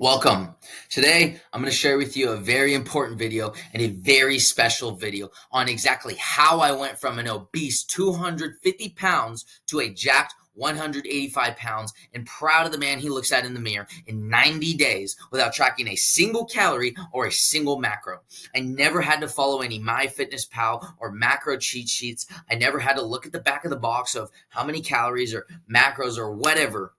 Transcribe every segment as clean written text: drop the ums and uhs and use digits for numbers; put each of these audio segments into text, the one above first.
Welcome. Today, I'm going to share with you a very important video and a very special video on exactly how I went from an obese 250 pounds to a jacked 185 pounds and proud of the man he looks at in the mirror in 90 days without tracking a single calorie or a single macro. I never had to follow any MyFitnessPal or macro cheat sheets. I never had to look at the back of the box of how many calories or macros or whatever.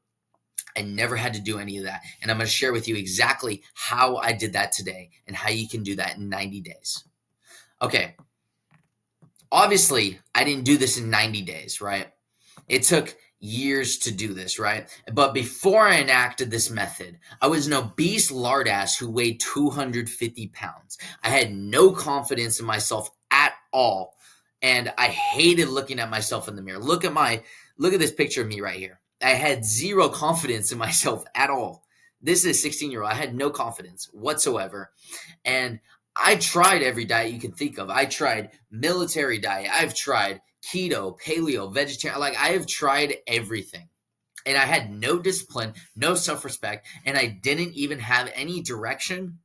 I never had to do any of that. And I'm going to share with you exactly how I did that today and how you can do that in 90 days. Okay. Obviously, I didn't do this in 90 days, right? It took years to do this, right? But before I enacted this method, I was an obese lard ass who weighed 250 pounds. I had no confidence in myself at all. And I hated looking at myself in the mirror. Look at this picture of me right here. I had zero confidence in myself at all. This is a 16-year-old. I had no confidence whatsoever. And I tried every diet you can think of. I tried military diet. I've tried keto, paleo, vegetarian. Like, I have tried everything. And I had no discipline, no self-respect, and I didn't even have any direction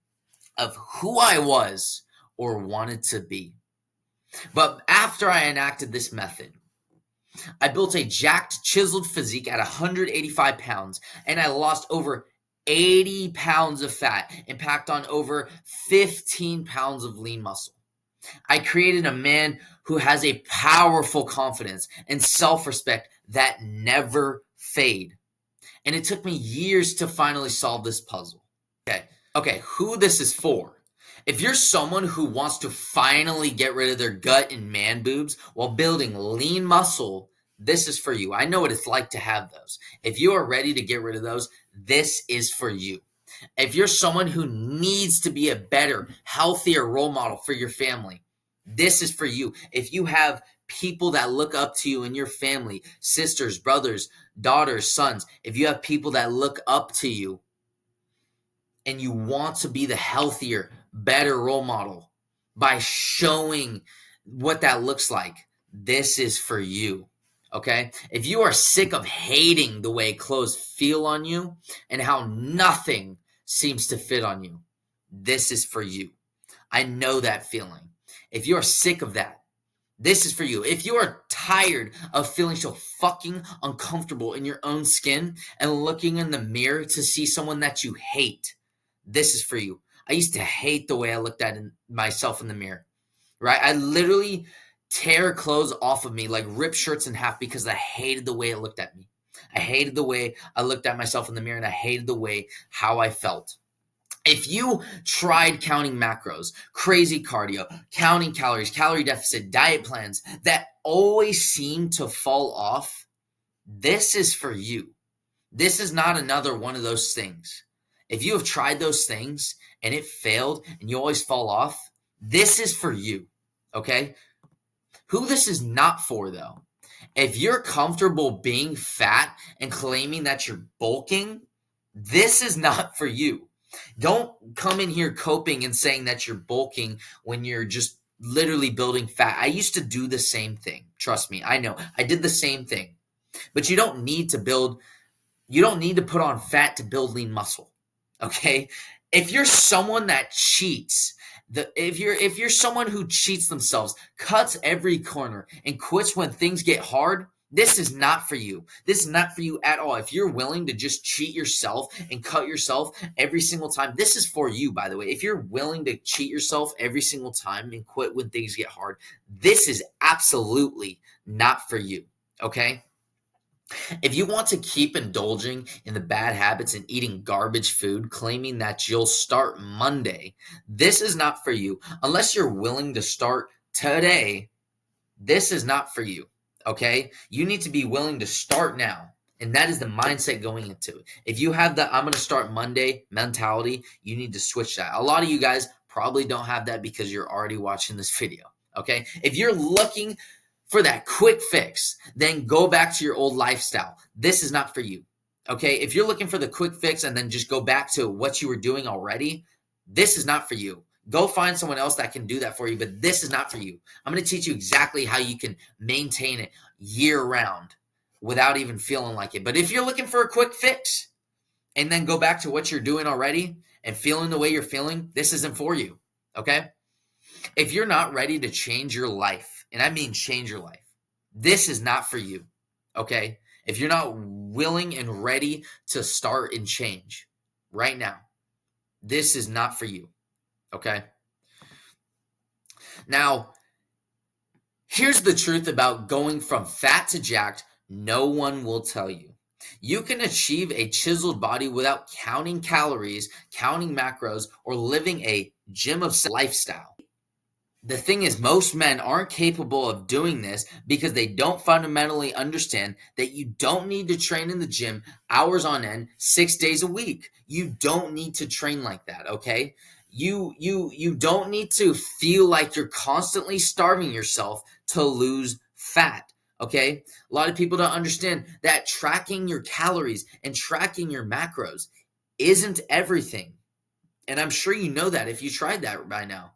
of who I was or wanted to be. But after I enacted this method, I built a jacked, chiseled physique at 185 pounds, and I lost over 80 pounds of fat and packed on over 15 pounds of lean muscle. I created a man who has a powerful confidence and self-respect that never fade. And it took me years to finally solve this puzzle. Okay, who this is for? If you're someone who wants to finally get rid of their gut and man boobs while building lean muscle, this is for you. I know what it's like to have those. If you are ready to get rid of those, this is for you. If you're someone who needs to be a better, healthier role model for your family, this is for you. If you have people that look up to you in your family, sisters, brothers, daughters, sons, if you have people that look up to you and you want to be the healthier, better role model by showing what that looks like, this is for you. Okay? If you are sick of hating the way clothes feel on you and how nothing seems to fit on you, this is for you. I know that feeling. If you are sick of that, this is for you. If you are tired of feeling so fucking uncomfortable in your own skin and looking in the mirror to see someone that you hate, this is for you. I used to hate the way I looked at myself in the mirror, right? I literally tear clothes off of me, like rip shirts in half because I hated the way it looked at me. I hated the way I looked at myself in the mirror, and I hated the way how I felt. If you tried counting macros, crazy cardio, counting calories, calorie deficit, diet plans that always seem to fall off, this is for you. This is not another one of those things. If you have tried those things and it failed and you always fall off, this is for you, okay? Who this is not for, though, if you're comfortable being fat and claiming that you're bulking, this is not for you. Don't come in here coping and saying that you're bulking when you're just literally building fat. I used to do the same thing. Trust me, I know. I did the same thing. But you don't need to put on fat to build lean muscle. Okay? If you're someone that cheats, if you're someone who cheats themselves, cuts every corner, and quits when things get hard, this is not for you. This is not for you at all. If you're willing to just cheat yourself and cut yourself every single time, this is for you, by the way. If you're willing to cheat yourself every single time and quit when things get hard, this is absolutely not for you, okay? If you want to keep indulging in the bad habits and eating garbage food, claiming that you'll start Monday, this is not for you. Unless you're willing to start today, this is not for you, okay? You need to be willing to start now, and that is the mindset going into it. If you have the I'm going to start Monday mentality, you need to switch that. A lot of you guys probably don't have that because you're already watching this video, okay? If you're looking for that quick fix, then go back to your old lifestyle. This is not for you, okay? If you're looking for the quick fix and then just go back to what you were doing already, this is not for you. Go find someone else that can do that for you, but this is not for you. I'm going to teach you exactly how you can maintain it year round without even feeling like it. But if you're looking for a quick fix, and then go back to what you're doing already and feeling the way you're feeling, this isn't for you. Okay? If you're not ready to change your life, and I mean change your life, this is not for you. Okay? If you're not willing and ready to start and change right now, this is not for you. Okay? Now, here's the truth about going from fat to jacked. No one will tell you. You can achieve a chiseled body without counting calories, counting macros, or living a gym of lifestyle. The thing is, most men aren't capable of doing this because they don't fundamentally understand that you don't need to train in the gym hours on end, 6 days a week. You don't need to train like that, okay? You don't need to feel like you're constantly starving yourself to lose fat, okay? A lot of people don't understand that tracking your calories and tracking your macros isn't everything. And I'm sure you know that if you tried that by now.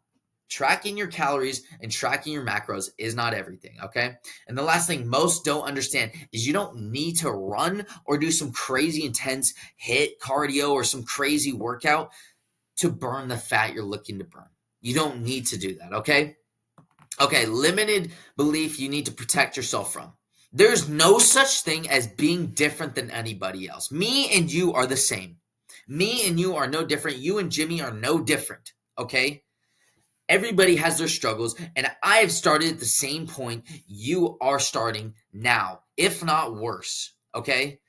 Tracking your calories and tracking your macros is not everything, okay? And the last thing most don't understand is you don't need to run or do some crazy intense hit cardio or some crazy workout to burn the fat you're looking to burn. You don't need to do that, okay? Okay, limited belief you need to protect yourself from. There's no such thing as being different than anybody else. Me and you are the same. Me and you are no different. You and Jimmy are no different, okay? Everybody has their struggles, and I have started at the same point you are starting now, if not worse, okay?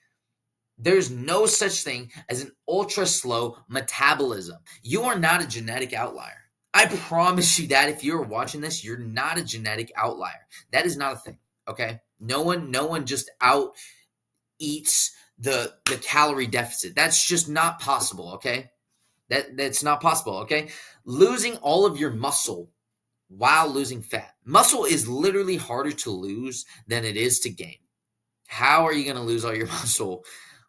There's no such thing as an ultra slow metabolism. You are not a genetic outlier. I promise you that if you're watching this, you're not a genetic outlier. That is not a thing, okay? No one just out eats the calorie deficit. That's just not possible, okay? That's not possible, okay? Losing all of your muscle while losing fat. Muscle is literally harder to lose than it is to gain. How are you going to lose all your muscle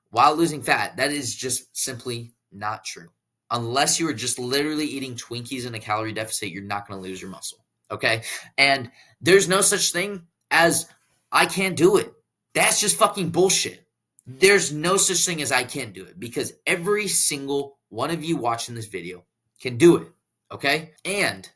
while losing fat? That is just simply not true. Unless you are just literally eating Twinkies in a calorie deficit, you're not going to lose your muscle, okay? And there's no such thing as I can't do it. That's just fucking bullshit. There's no such thing as I can't do it because every single one of you watching this video can do it, okay? And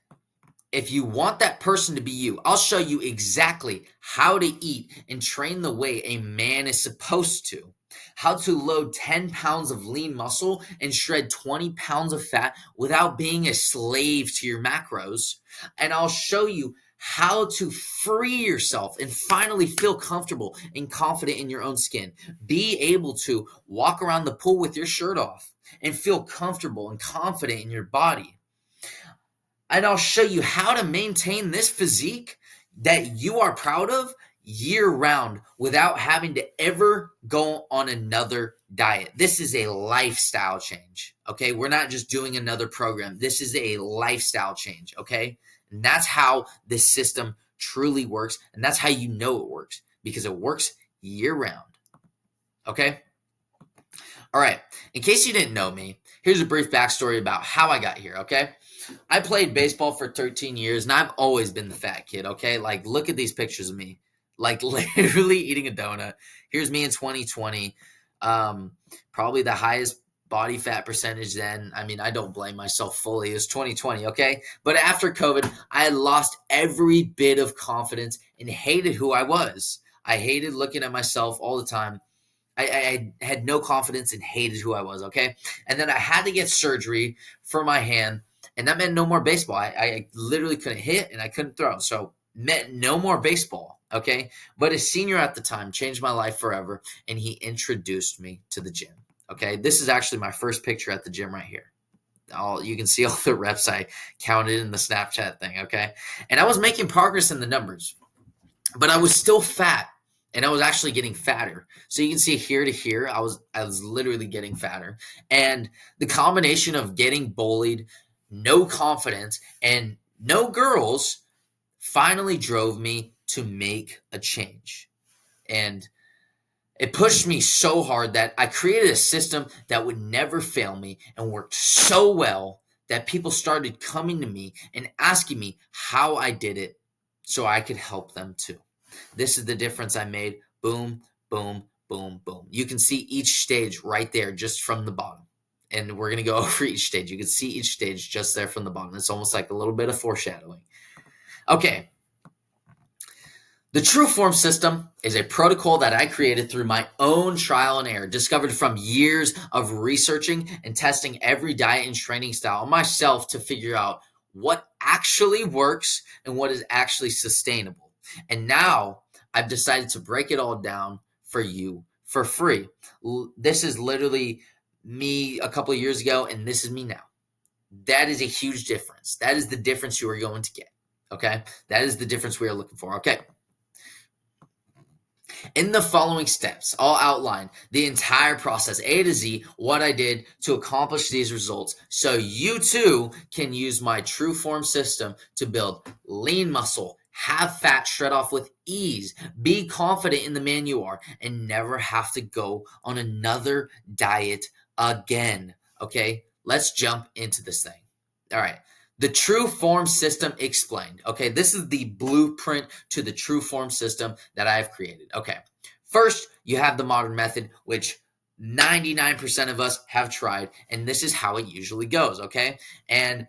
if you want that person to be you, I'll show you exactly how to eat and train the way a man is supposed to. How to load 10 pounds of lean muscle and shred 20 pounds of fat without being a slave to your macros. And I'll show you how to free yourself and finally feel comfortable and confident in your own skin. Be able to walk around the pool with your shirt off and feel comfortable and confident in your body. And I'll show you how to maintain this physique that you are proud of year round without having to ever go on another diet. This is a lifestyle change, okay? We're not just doing another program. This is a lifestyle change, okay? And that's how this system truly works. And that's how you know it works because it works year round, okay? All right, in case you didn't know me, here's a brief backstory about how I got here, okay? I played baseball for 13 years, and I've always been the fat kid, okay? Like, look at these pictures of me. Like, literally eating a donut. Here's me in 2020. Probably the highest body fat percentage then. I mean, I don't blame myself fully. It was 2020, okay? But after COVID, I had lost every bit of confidence and hated who I was. I hated looking at myself all the time. I had no confidence and hated who I was, okay? And then I had to get surgery for my hand, and that meant no more baseball. I literally couldn't hit and I couldn't throw. So meant no more baseball, okay? But a senior at the time changed my life forever, and he introduced me to the gym, okay? This is actually my first picture at the gym right here. You can see all the reps I counted in the Snapchat thing, okay? And I was making progress in the numbers, but I was still fat. And I was actually getting fatter. So you can see here to here, I was literally getting fatter. And the combination of getting bullied, no confidence, and no girls finally drove me to make a change. And it pushed me so hard that I created a system that would never fail me and worked so well that people started coming to me and asking me how I did it so I could help them too. This is the difference I made. Boom, boom, boom, boom. You can see each stage right there just from the bottom. And we're going to go over each stage. You can see each stage just there from the bottom. It's almost like a little bit of foreshadowing. Okay. The True Form system is a protocol that I created through my own trial and error, discovered from years of researching and testing every diet and training style myself to figure out what actually works and what is actually sustainable. And now I've decided to break it all down for you for free. This is literally me a couple of years ago, and this is me now. That is a huge difference. That is the difference you are going to get. Okay? That is the difference we are looking for. Okay. In the following steps, I'll outline the entire process, A to Z, what I did to accomplish these results, so you too can use my True Form system to build lean muscle, have fat shred off with ease, be confident in the man you are, and never have to go on another diet again. Okay, let's jump into this thing. All right. The True Form system explained. Okay, this is the blueprint to the True Form system that I've created. Okay, first, you have the modern method, which 99% of us have tried, and this is how it usually goes. Okay, and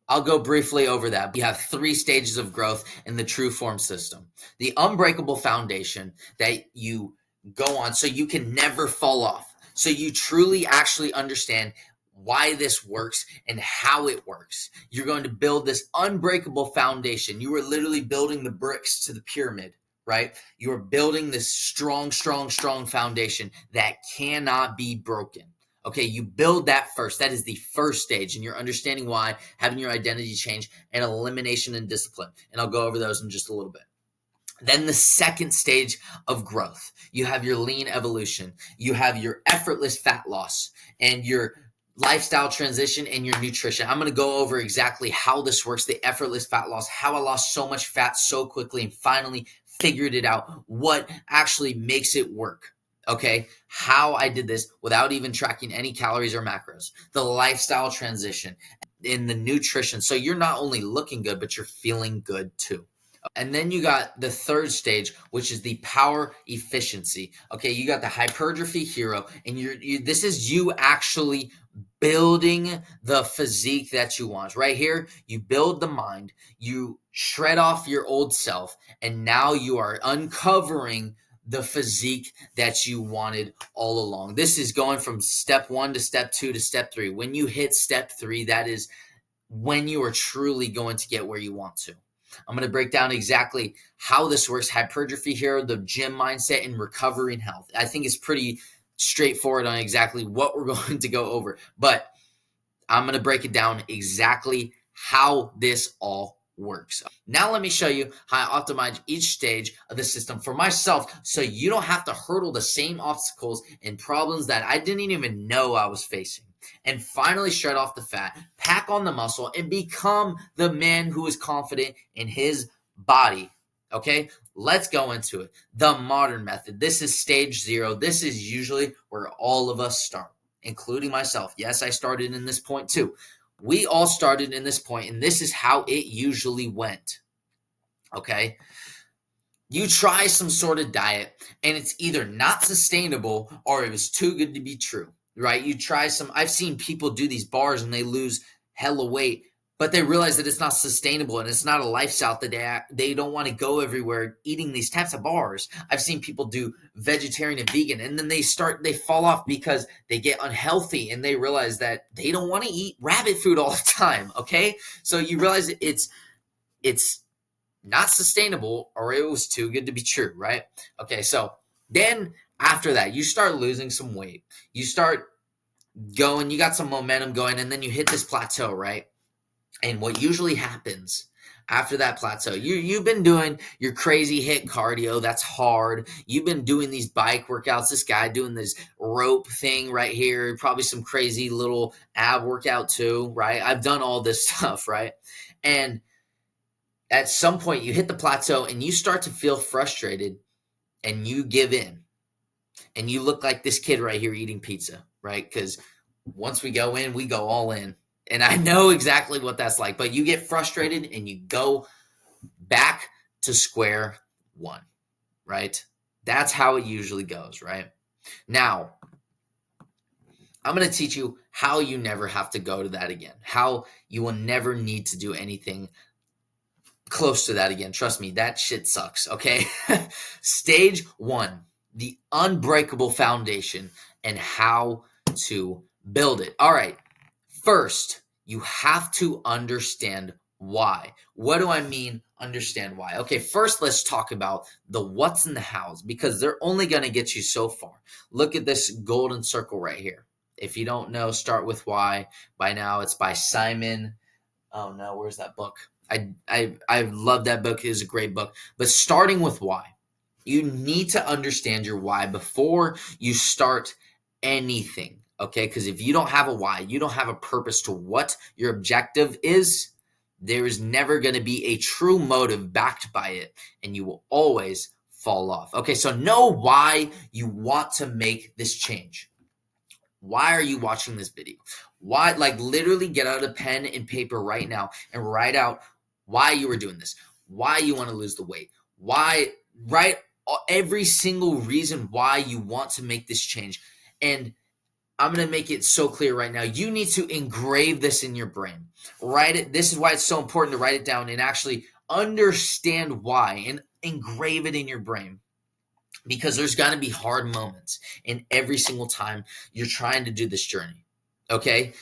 I'll go briefly over that. You have 3 stages of growth in the True Form system. The unbreakable foundation that you go on so you can never fall off. So you truly actually understand why this works and how it works. You're going to build this unbreakable foundation. You are literally building the bricks to the pyramid, right? You are building this strong, strong, strong foundation that cannot be broken. Okay, you build that first. That is the first stage, and you're understanding why, having your identity change, and elimination and discipline. And I'll go over those in just a little bit. Then the second stage of growth, you have your lean evolution, you have your effortless fat loss, and your lifestyle transition and your nutrition. I'm going to go over exactly how this works, the effortless fat loss, how I lost so much fat so quickly and finally figured it out, what actually makes it work. Okay, how I did this without even tracking any calories or macros, the lifestyle transition, in the nutrition. So you're not only looking good, but you're feeling good too. And then you got the third stage, which is the power efficiency. Okay, you got the hypertrophy hero, and this is you actually building the physique that you want. Right here, you build the mind, you shred off your old self, and now you are uncovering the physique that you wanted all along. This is going from step 1 to step 2 to step 3. When you hit step 3, that is when you are truly going to get where you want to. I'm going to break down exactly how this works, hypertrophy hero, the gym mindset, and recovering health. I think it's pretty straightforward on exactly what we're going to go over, but I'm going to break it down exactly how this all works. Now let me show you how I optimize each stage of the system for myself so you don't have to hurdle the same obstacles and problems that I didn't even know I was facing. And finally shred off the fat, pack on the muscle, and become the man who is confident in his body. Okay, let's go into it. The modern method. This is stage 0. This is usually where all of us start, including myself. Yes, I started in this point too. We all started in this point, and this is how it usually went. Okay, you try some sort of diet, and it's either not sustainable or it was too good to be true. Right? You try some, I've seen people do these bars and they lose hella weight, but they realize that it's not sustainable and it's not a lifestyle that they don't want to go everywhere eating these types of bars. I've seen people do vegetarian and vegan, and then they fall off because they get unhealthy and they realize that they don't want to eat rabbit food all the time. Okay. So you realize it's not sustainable or it was too good to be true. Right? Okay. So then after that, you start losing some weight. You start going, you got some momentum going, and then you hit this plateau, right? And what usually happens after that plateau, you've been doing your crazy hit cardio. That's hard. You've been doing these bike workouts. This guy doing this rope thing right here, probably some crazy little ab workout too, right? I've done all this stuff, right? And at some point, you hit the plateau and you start to feel frustrated and you give in. And you look like this kid right here eating pizza, right? Because once we go in, we go all in. And I know exactly what that's like. But you get frustrated and you go back to square one, right? That's how it usually goes, right? Now, I'm going to teach you how you never have to go to that again, how you will never need to do anything close to that again. Trust me, that shit sucks, okay? Stage 1, the unbreakable foundation and how to build it. All right, first, you have to understand why. What do I mean, understand why? Okay, first, let's talk about the what's and the hows, because they're only going to get you so far. Look at this golden circle right here. If you don't know, start with why. By now, it's by Simon. Oh no, where's that book? I love that book. It is a great book. But starting with why. You need to understand your why before you start anything. Okay? Because if you don't have a why, you don't have a purpose to what your objective is, there is never going to be a true motive backed by it, and you will always fall off. Okay, so know why you want to make this change. Why are you watching this video? Why, like, literally get out a pen and paper right now and write out why you were doing this, why you want to lose the weight, why, write every single reason why you want to make this change. And I'm going to make it so clear right now. You need to engrave this in your brain. Write it. This is why it's so important to write it down and actually understand why and engrave it in your brain. Because there's going to be hard moments in every single time you're trying to do this journey, okay?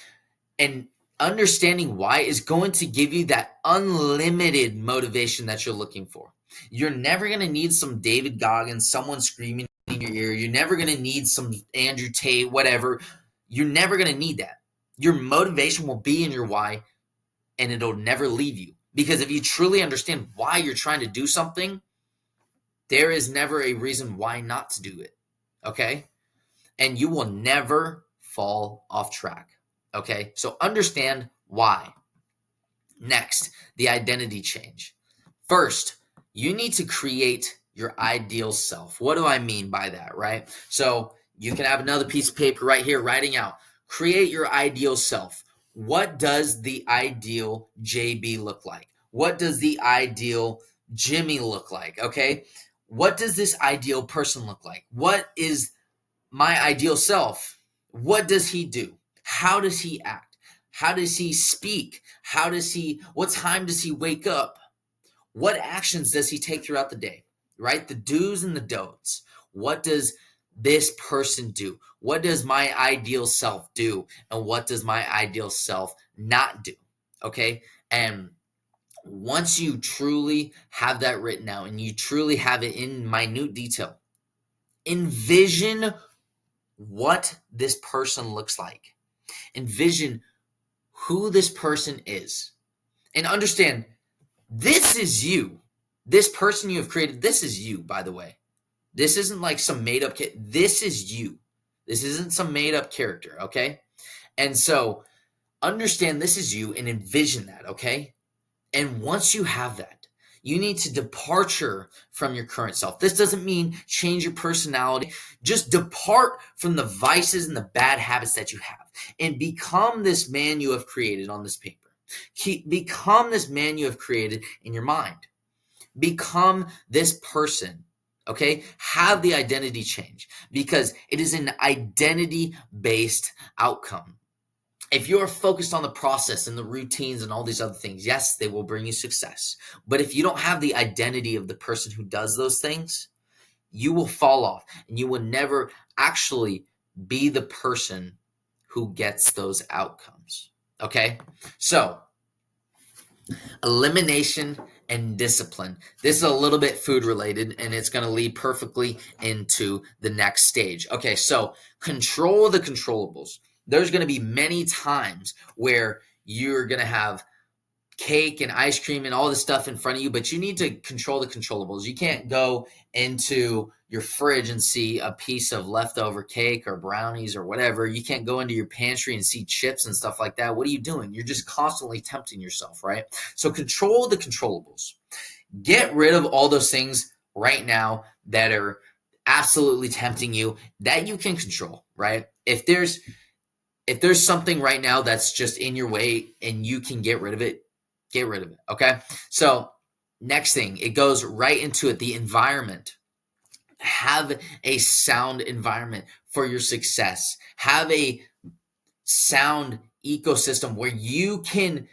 And understanding why is going to give you that unlimited motivation that you're looking for. You're never going to need some David Goggins, someone screaming in your ear. You're never going to need some Andrew Tate, whatever. You're never going to need that. Your motivation will be in your why, and it'll never leave you. Because if you truly understand why you're trying to do something, there is never a reason why not to do it, okay? And you will never fall off track, okay? So understand why. Next, the identity change. First, you need to create your ideal self. What do I mean by that, right? So you can have another piece of paper right here writing out, create your ideal self. What does the ideal JB look like? What does the ideal Jimmy look like, okay? What does this ideal person look like? What is my ideal self? What does he do? How does he act? How does he speak? What time does he wake up? What actions does he take throughout the day, right? The do's and the don'ts. What does this person do? What does my ideal self do? And what does my ideal self not do? Okay? And once you truly have that written out and you truly have it in minute detail, envision what this person looks like. Envision who this person is. And understand, this is you. This person you have created, this is you, by the way. This isn't like some made up kid. This is you. This isn't some made up character, okay? And so understand this is you and envision that, okay? And once you have that, you need to departure from your current self. This doesn't mean change your personality. Just depart from the vices and the bad habits that you have and become this man you have created on this paper. Become this man you have created in your mind. Become this person, okay? Have the identity change because it is an identity-based outcome. If you're focused on the process and the routines and all these other things, yes, they will bring you success. But if you don't have the identity of the person who does those things, you will fall off and you will never actually be the person who gets those outcomes. Okay? So, elimination and discipline. This is a little bit food related and it's going to lead perfectly into the next stage. Okay, so control the controllables. There's going to be many times where you're going to have cake and ice cream and all this stuff in front of you, but you need to control the controllables. You can't go into your fridge and see a piece of leftover cake or brownies or whatever. You can't go into your pantry and see chips and stuff like that. What are you doing? You're just constantly tempting yourself, right? So control the controllables. Get rid of all those things right now that are absolutely tempting you that you can control, right? If there's something right now that's just in your way and you can get rid of it, get rid of it, okay? So next thing, it goes right into it, the environment. have a sound environment for your success. Have a sound ecosystem where you can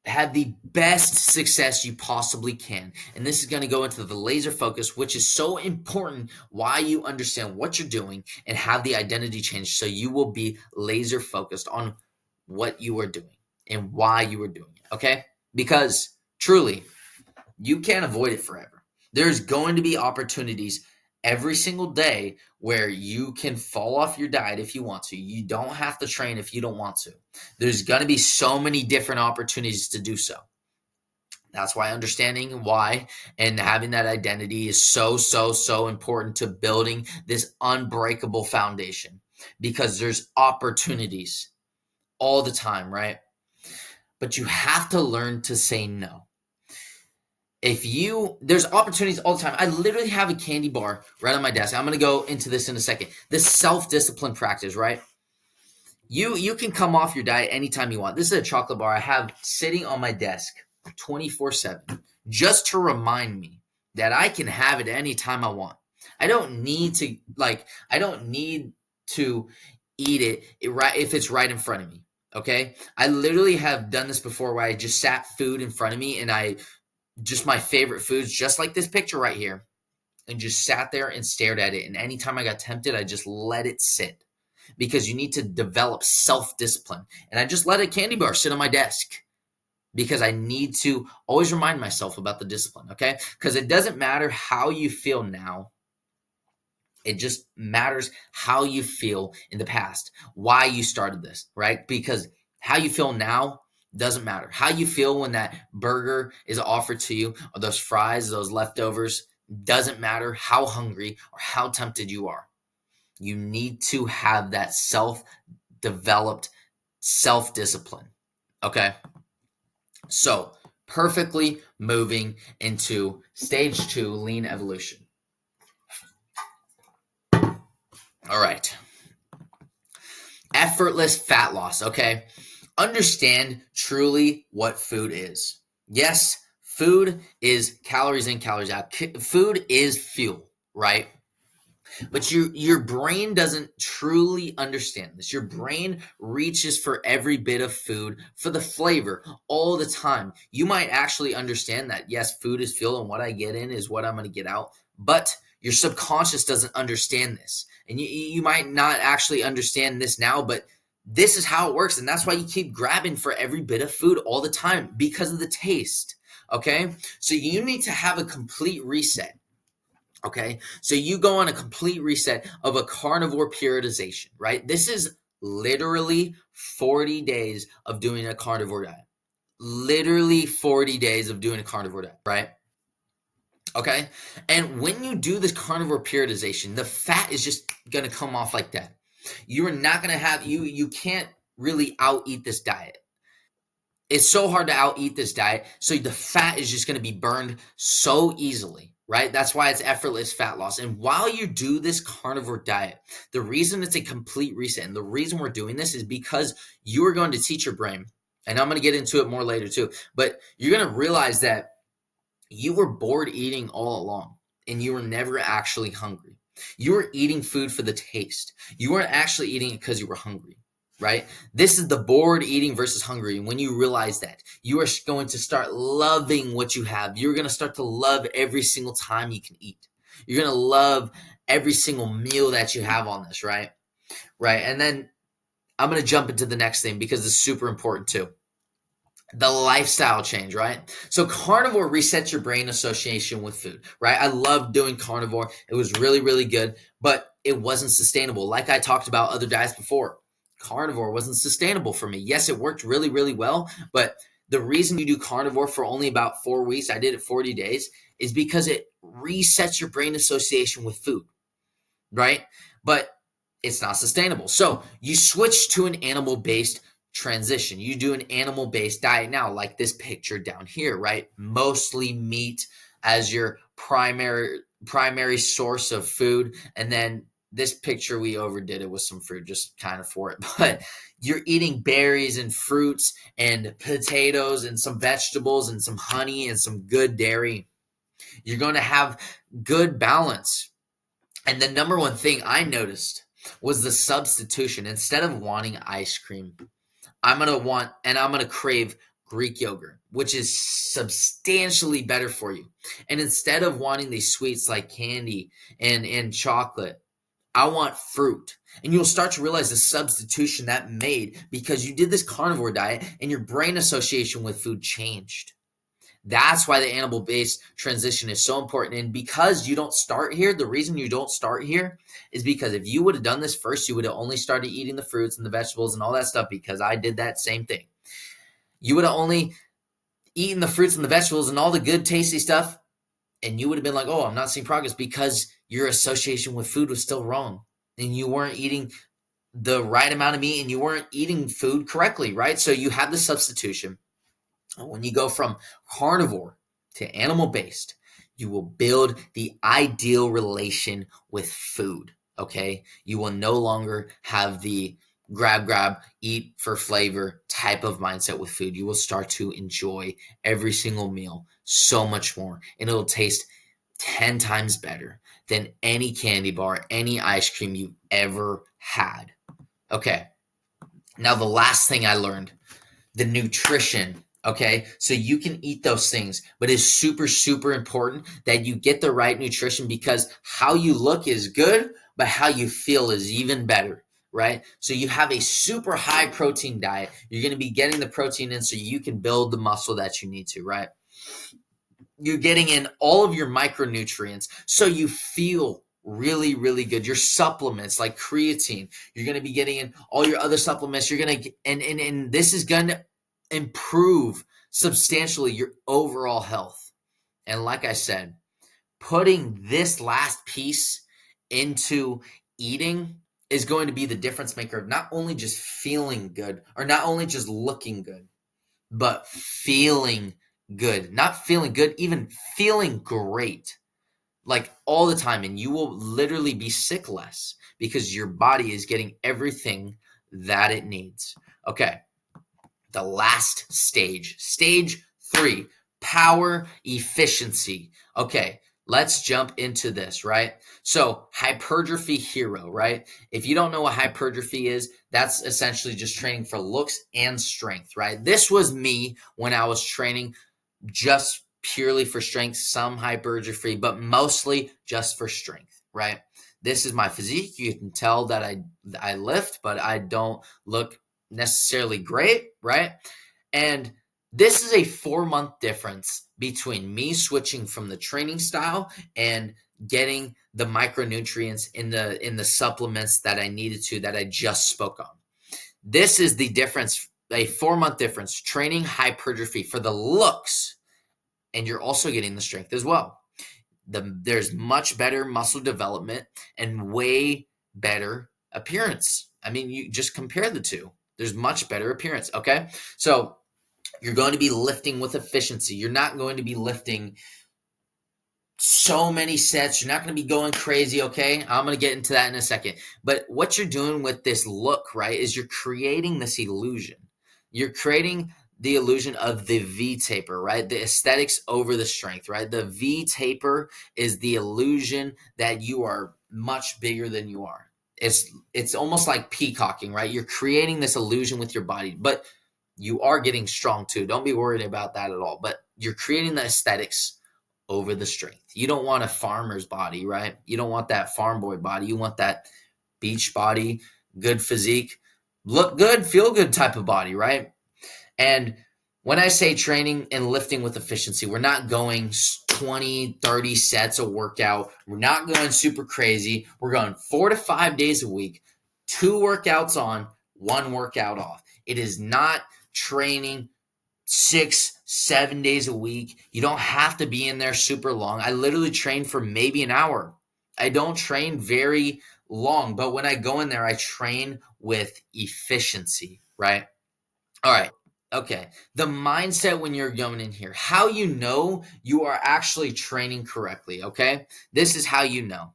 have the best success you possibly can. And this is going to go into the laser focus, which is so important why you understand what you're doing and have the identity change so you will be laser focused on what you are doing and why you are doing it. Okay? Because truly, you can't avoid it forever. There's going to be opportunities every single day where you can fall off your diet if you want to. You don't have to train if you don't want to. There's going to be so many different opportunities to do so. That's why understanding why and having that identity is so important to building this unbreakable foundation, because there's opportunities all the time, right? But you have to learn to say no. There's opportunities all the time. I literally have a candy bar right on my desk. I'm going to go into this in a second. This self-discipline practice, right? You can come off your diet anytime you want. This is a chocolate bar I have sitting on my desk 24/7, just to remind me that I can have it anytime I want. I don't need to eat it right if it's right in front of me. Okay? I literally have done this before where I just sat food in front of me and just my favorite foods, just like this picture right here, and just sat there and stared at it. And anytime I got tempted, I just let it sit, because you need to develop self-discipline. And I just let a candy bar sit on my desk because I need to always remind myself about the discipline, okay? Because it doesn't matter how you feel now. It just matters how you feel in the past, why you started this, right? Because how you feel now doesn't matter. How you feel when that burger is offered to you, or those fries, those leftovers, doesn't matter how hungry or how tempted you are. You need to have that self-developed self-discipline, okay? So, perfectly moving into stage 2, lean evolution. All right. Effortless fat loss, okay? Understand truly what food is. Yes, food is calories in, calories out. Food is fuel, right? But your brain doesn't truly understand this. Your brain reaches for every bit of food for the flavor all the time. You might actually understand that, yes, food is fuel and what I get in is what I'm going to get out. But your subconscious doesn't understand this. And you might not actually understand this now, but this is how it works. And that's why you keep grabbing for every bit of food all the time, because of the taste. Okay? So you need to have a complete reset. Okay, so you go on a complete reset of a carnivore periodization, right? This is literally 40 days of doing a carnivore diet. Literally 40 days of doing a carnivore diet, right? Okay, and when you do this carnivore periodization, the fat is just going to come off like that. You are not going to have, you can't really out eat this diet. It's so hard to out eat this diet. So the fat is just going to be burned so easily, right? That's why it's effortless fat loss. And while you do this carnivore diet, the reason it's a complete reset and the reason we're doing this is because you are going to teach your brain, and I'm going to get into it more later too, but you're going to realize that you were bored eating all along and you were never actually hungry. You were eating food for the taste. You weren't actually eating it because you were hungry. Right? This is the bored eating versus hungry. And when you realize that, you are going to start loving what you have. You're going to start to love every single time you can eat. You're going to love every single meal that you have on this, right? Right. And then I'm going to jump into the next thing because it's super important too. The lifestyle change, right? So carnivore resets your brain association with food, right? I love doing carnivore. It was really, really good, but it wasn't sustainable. Like I talked about other diets before. Carnivore wasn't sustainable for me. Yes, it worked really, really well, but the reason you do carnivore for only about 4 weeks, I did it 40 days, is because it resets your brain association with food, right? But it's not sustainable. So you switch to an animal-based transition. You do an animal-based diet now, like this picture down here, right? Mostly meat as your primary source of food, and then this picture, we overdid it with some fruit, just kind of for it. But you're eating berries and fruits and potatoes and some vegetables and some honey and some good dairy. You're going to have good balance, And the number one thing I noticed was the substitution. Instead of wanting ice cream, I'm going to crave Greek yogurt, which is substantially better for you. And instead of wanting these sweets like candy and chocolate, I want fruit. And you'll start to realize the substitution that made because you did this carnivore diet and your brain association with food changed. That's why the animal based transition is so important. And because you don't start here, the reason you don't start here is because if you would have done this first, you would have only started eating the fruits and the vegetables and all that stuff because I did that same thing. You would have only eaten the fruits and the vegetables and all the good, tasty stuff. And you would have been like, oh, I'm not seeing progress because your association with food was still wrong. And you weren't eating the right amount of meat and you weren't eating food correctly, right? So you have the substitution. When you go from carnivore to animal based, you will build the ideal relation with food. Okay. You will no longer have the grab, eat for flavor type of mindset with food. You will start to enjoy every single meal so much more, and it'll taste 10 times better than any candy bar, any ice cream you've ever had. Okay. Now, the last thing I learned, the nutrition. Okay. So you can eat those things, but it's super, super important that you get the right nutrition because how you look is good, but how you feel is even better. Right. So you have a super high protein diet. You're going to be getting the protein in so you can build the muscle that you need to. Right. You're getting in all of your micronutrients so you feel really, really good. Your supplements like creatine, you're going to be getting in all your other supplements. You're going to, and this is going to improve substantially your overall health. And like I said, putting this last piece into eating is going to be the difference maker of not only just feeling good or not only just looking good, but feeling good. Not feeling good, even feeling great. Like all the time. And you will literally be sick less because your body is getting everything that it needs. Okay. The last stage, stage 3, power efficiency. Okay, let's jump into this, right? So, hypertrophy hero, right? If you don't know what hypertrophy is, that's essentially just training for looks and strength, right? This was me when I was training just purely for strength, some hypertrophy, but mostly just for strength, right? This is my physique. You can tell that I lift, but I don't look necessarily great, right? And this is a 4-month difference between me switching from the training style and getting the micronutrients in the supplements that I needed to that I just spoke on. This is the difference, a 4-month difference, training hypertrophy for the looks, and you're also getting the strength as well. There's much better muscle development and way better appearance. I mean, you just compare the two. There's much better appearance, okay? So you're going to be lifting with efficiency. You're not going to be lifting so many sets. You're not going to be going crazy, okay? I'm going to get into that in a second. But what you're doing with this look, right, is you're creating this illusion. You're creating the illusion of the V taper, right? The aesthetics over the strength, right? The V taper is the illusion that you are much bigger than you are. It's almost like peacocking, right? You're creating this illusion with your body, but you are getting strong too. Don't be worried about that at all. But you're creating the aesthetics over the strength. You don't want a farmer's body, right? You don't want that farm boy body. You want that beach body, good physique, look good, feel good type of body, right? And when I say training and lifting with efficiency, we're not going 20, 30 sets of workout. We're not going super crazy. We're going 4 to 5 days a week, 2 workouts on, 1 workout off. It is not training 6, 7 days a week. You don't have to be in there super long. I literally train for maybe an hour. I don't train very long, but when I go in there, I train with efficiency, right? All right. Okay. The mindset when you're going in here, how you know you are actually training correctly, okay? This is how you know.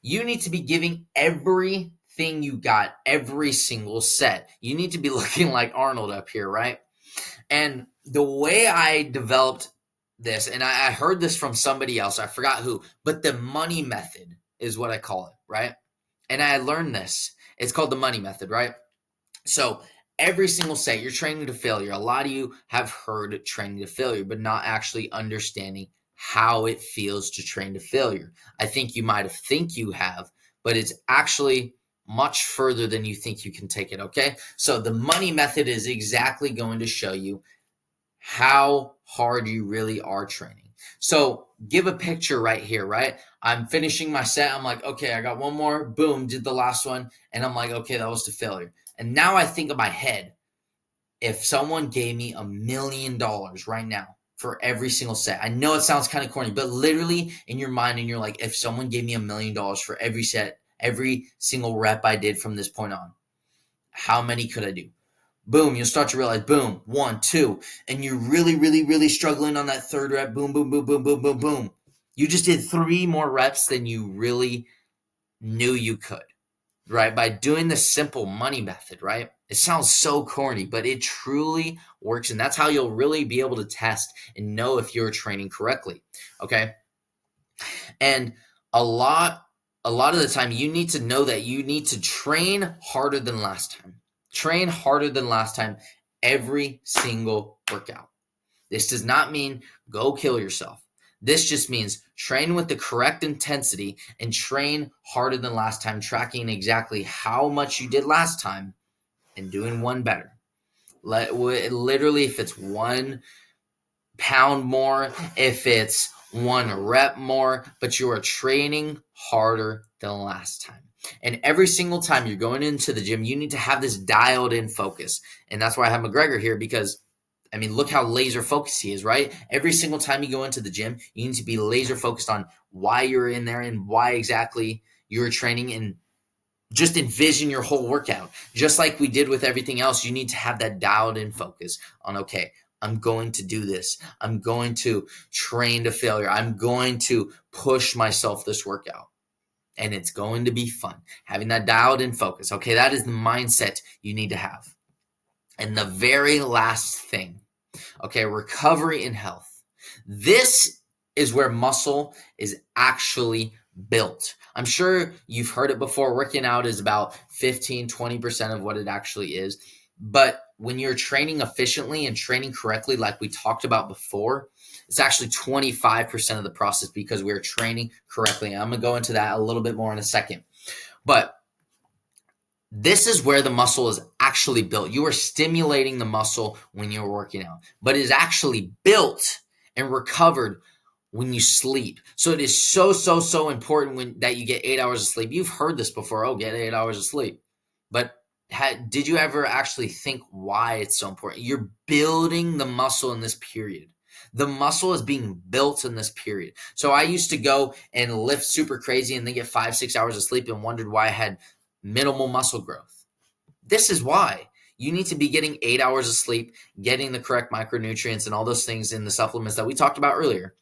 You need to be giving everything you got every single set. You need to be looking like Arnold up here, right? And the way I developed this, and I heard this from somebody else, I forgot who, but the money method is what I call it, right? And I learned this. It's called the money method, right? So every single set, you're training to failure. A lot of you have heard training to failure, but not actually understanding how it feels to train to failure. I think you might think you have, but it's actually much further than you think you can take it, okay? So the money method is exactly going to show you how hard you really are training. So give a picture right here, right? I'm finishing my set. I'm like, okay, I got one more. Boom, did the last one. And I'm like, okay, that was to failure. And now I think in my head, if someone gave me $1 million right now for every single set, I know it sounds kind of corny, but literally in your mind, and you're like, if someone gave me $1 million for every set, every single rep I did from this point on, how many could I do? Boom, you'll start to realize, boom, 1, 2, and you're really, really, really struggling on that third rep. Boom, boom, boom, boom, boom, boom, boom. You just did 3 more reps than you really knew you could, right? By doing the simple money method, right? It sounds so corny, but it truly works. And that's how you'll really be able to test and know if you're training correctly, okay? And a lot of the time, you need to know that you need to train harder than last time. Train harder than last time every single workout. This does not mean go kill yourself. This just means train with the correct intensity and train harder than last time, tracking exactly how much you did last time and doing one better. Literally, if it's 1 pound more, if it's 1 rep more, but you are training harder than last time. And every single time you're going into the gym, you need to have this dialed in focus. And that's why I have McGregor here, because I mean, look how laser focused he is, right? Every single time you go into the gym, you need to be laser focused on why you're in there and why exactly you're training, and just envision your whole workout. Just like we did with everything else, you need to have that dialed in focus on, okay, I'm going to do this. I'm going to train to failure. I'm going to push myself this workout. And it's going to be fun. Having that dialed in focus. Okay, that is the mindset you need to have. And the very last thing, okay, recovery and health. This is where muscle is actually built. I'm sure you've heard it before. Working out is about 15-20% of what it actually is. But when you're training efficiently and training correctly, like we talked about before, it's actually 25% of the process, because we're training correctly. And I'm going to go into that a little bit more in a second. But this is where the muscle is actually built. You are stimulating the muscle when you're working out, but it is actually built and recovered when you sleep. So it is so important that you get 8 hours of sleep. You've heard this before. Oh, get 8 hours of sleep. But did you ever actually think why it's so important? You're building the muscle in this period. The muscle is being built in this period. So I used to go and lift super crazy and then get 5-6 hours of sleep and wondered why I had minimal muscle growth. This is why. You need to be getting 8 hours of sleep, getting the correct micronutrients and all those things in the supplements that we talked about earlier.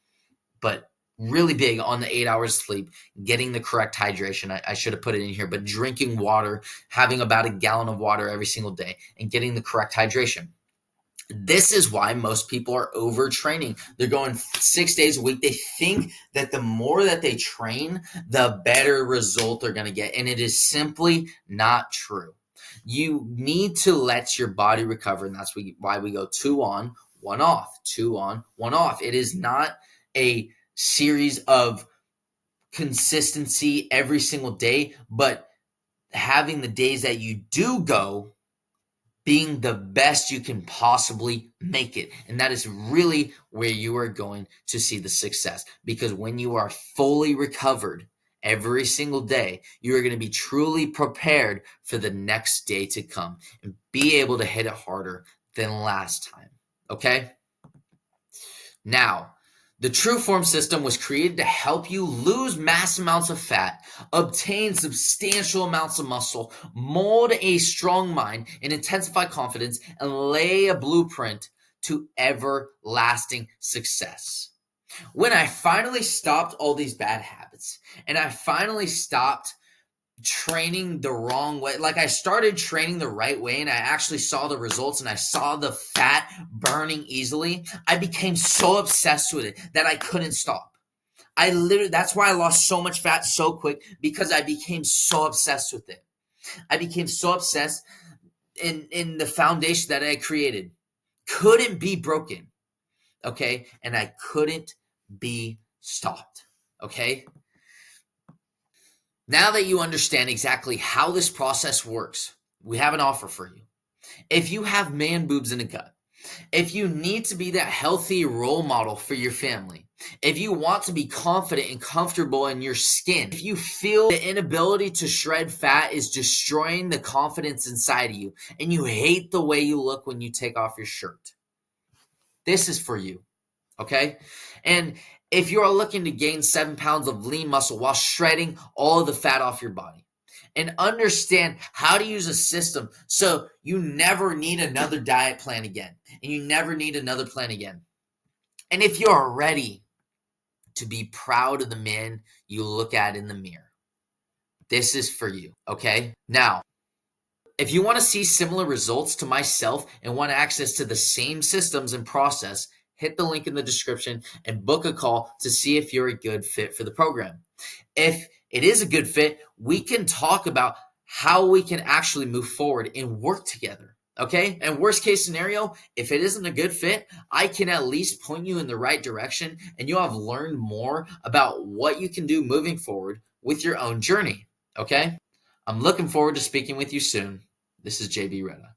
But really big on the 8 hours of sleep, getting the correct hydration. I should have put it in here, but drinking water, having about a gallon of water every single day, and getting the correct hydration. This is why most people are overtraining. They're going 6 days a week. They think that the more that they train, the better result they're going to get. And it is simply not true. You need to let your body recover. And that's why we go 2 on, 1 off, 2 on, 1 off. It is not a series of consistency every single day, but having the days that you do go being the best you can possibly make it. And that is really where you are going to see the success. Because when you are fully recovered every single day, you are going to be truly prepared for the next day to come and be able to hit it harder than last time. Okay? Now, the True Form system was created to help you lose mass amounts of fat, obtain substantial amounts of muscle, mold a strong mind, and intensify confidence, and lay a blueprint to everlasting success. When I finally stopped all these bad habits, and I finally stopped training the wrong way, like I started training the right way, and I actually saw the results, and I saw the fat burning easily, I became so obsessed with it that I couldn't stop. That's why I lost so much fat so quick, because I became so obsessed with it. I became so obsessed in the foundation that I created. Couldn't be broken. Okay. And I couldn't be stopped. Okay. Now that you understand exactly how this process works, we have an offer for you. If you have man boobs in a gut, if you need to be that healthy role model for your family, if you want to be confident and comfortable in your skin, if you feel the inability to shred fat is destroying the confidence inside of you, and you hate the way you look when you take off your shirt, this is for you. Okay. And if you're looking to gain 7 pounds of lean muscle while shredding all of the fat off your body, and understand how to use a system so you never need another diet plan again, and you never need another plan again. And if you're ready to be proud of the man you look at in the mirror, this is for you. Okay. Now, if you want to see similar results to myself and want access to the same systems and process, hit the link in the description and book a call to see if you're a good fit for the program. If it is a good fit, we can talk about how we can actually move forward and work together. Okay. And worst case scenario, if it isn't a good fit, I can at least point you in the right direction, and you'll have learned more about what you can do moving forward with your own journey. Okay. I'm looking forward to speaking with you soon. This is JB Retta.